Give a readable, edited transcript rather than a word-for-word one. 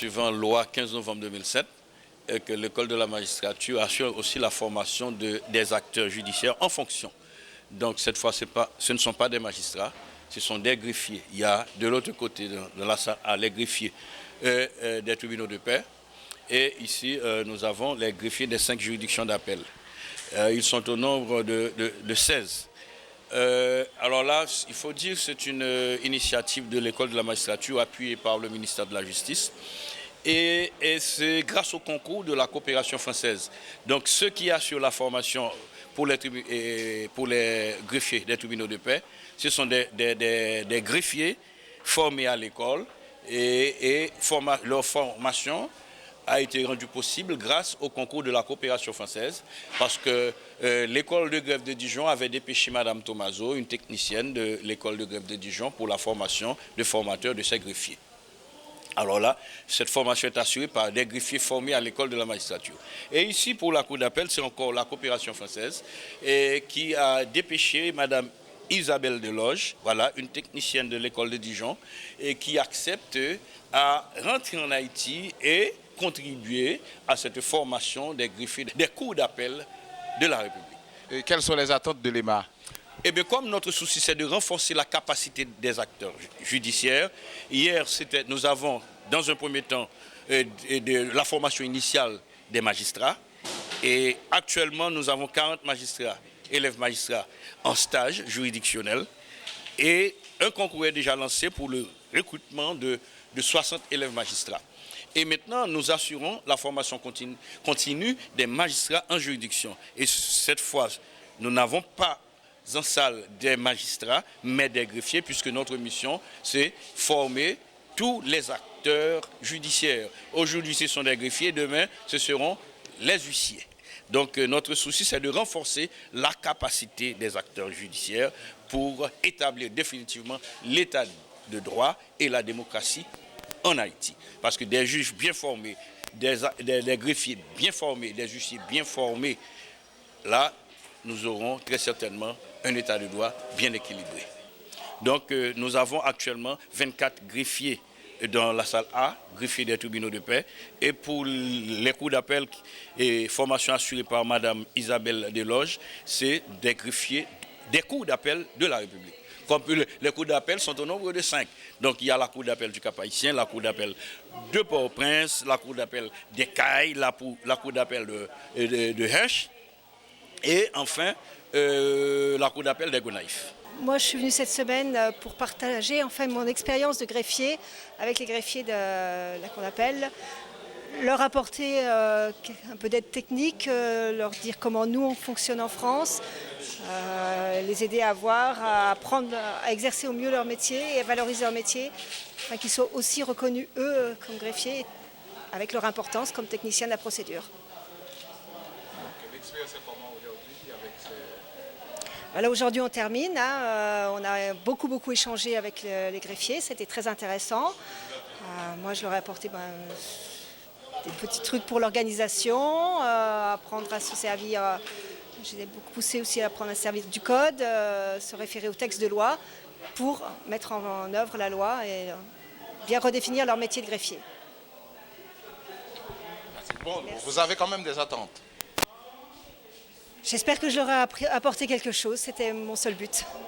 suivant loi 15 novembre 2007, que l'école de la magistrature assure aussi la formation des acteurs judiciaires en fonction. Donc cette fois, ce ne sont pas des magistrats, ce sont des greffiers. Il y a de l'autre côté de la salle les greffiers des tribunaux de paix. Et ici, nous avons les greffiers des 5 juridictions d'appel. Ils sont au nombre de 16. Alors là, il faut dire que c'est une initiative de l'école de la magistrature appuyée par le ministère de la Justice. Et c'est grâce au concours de la coopération française. Donc ceux qui assurent la formation pour les greffiers des tribunaux de paix, ce sont des greffiers formés à l'école et leur formation a été rendue possible grâce au concours de la coopération française parce que l'école de greffe de Dijon avait dépêché Mme Thomaso, une technicienne de l'école de greffe de Dijon, pour la formation de formateurs de ces greffiers. Alors là, cette formation est assurée par des greffiers formés à l'école de la magistrature. Et ici, pour la cour d'appel, c'est encore la coopération française qui a dépêché Mme Isabelle Deloge, voilà, une technicienne de l'école de Dijon, et qui accepte à rentrer en Haïti et contribuer à cette formation des greffiers des cours d'appel de la République. Et quelles sont les attentes de l'EMA? Eh bien, comme notre souci, c'est de renforcer la capacité des acteurs judiciaires, hier, nous avons, dans un premier temps, la formation initiale des magistrats. Et actuellement, nous avons 40 magistrats, élèves magistrats, en stage juridictionnel. Et un concours est déjà lancé pour le recrutement de 60 élèves magistrats. Et maintenant, nous assurons la formation continue des magistrats en juridiction. Et cette fois, nous n'avons pas en salle des magistrats, mais des greffiers, puisque notre mission, c'est former tous les acteurs judiciaires. Aujourd'hui, ce sont des greffiers, demain, ce seront les huissiers. Donc, notre souci, c'est de renforcer la capacité des acteurs judiciaires pour établir définitivement l'état de droit et la démocratie en Haïti. Parce que des juges bien formés, des greffiers bien formés, des huissiers bien formés, là, nous aurons très certainement un état de droit bien équilibré. Donc nous avons actuellement 24 greffiers dans la salle A, greffiers des tribunaux de paix, et pour les cours d'appel et formation assurée par Mme Isabelle Deloge, c'est des greffiers des cours d'appel de la République. Comme les cours d'appel sont au nombre de 5. Donc il y a la cour d'appel du Cap-Haïtien, la cour d'appel de Port-au-Prince, la cour d'appel des Cayes, la cour d'appel de Hesch, et enfin la cour d'appel des Gonaïves. Moi, je suis venue cette semaine pour partager enfin mon expérience de greffier avec les greffiers de la cour d'appel, leur apporter un peu d'aide technique, leur dire comment nous on fonctionne en France, les aider à apprendre à exercer au mieux leur métier et à valoriser leur métier, afin qu'ils soient aussi reconnus eux comme greffiers avec leur importance comme techniciens de la procédure. L'expérience est comment aujourd'hui avec Là aujourd'hui on termine, on a beaucoup échangé avec les greffiers, c'était très intéressant. Moi je leur ai apporté des petits trucs pour l'organisation, apprendre à se servir, j'ai beaucoup poussé aussi à apprendre à se servir du code, se référer au texte de loi pour mettre en œuvre la loi et bien redéfinir leur métier de greffier. Bon, vous avez quand même des attentes. J'espère que je leur ai apporté quelque chose, c'était mon seul but.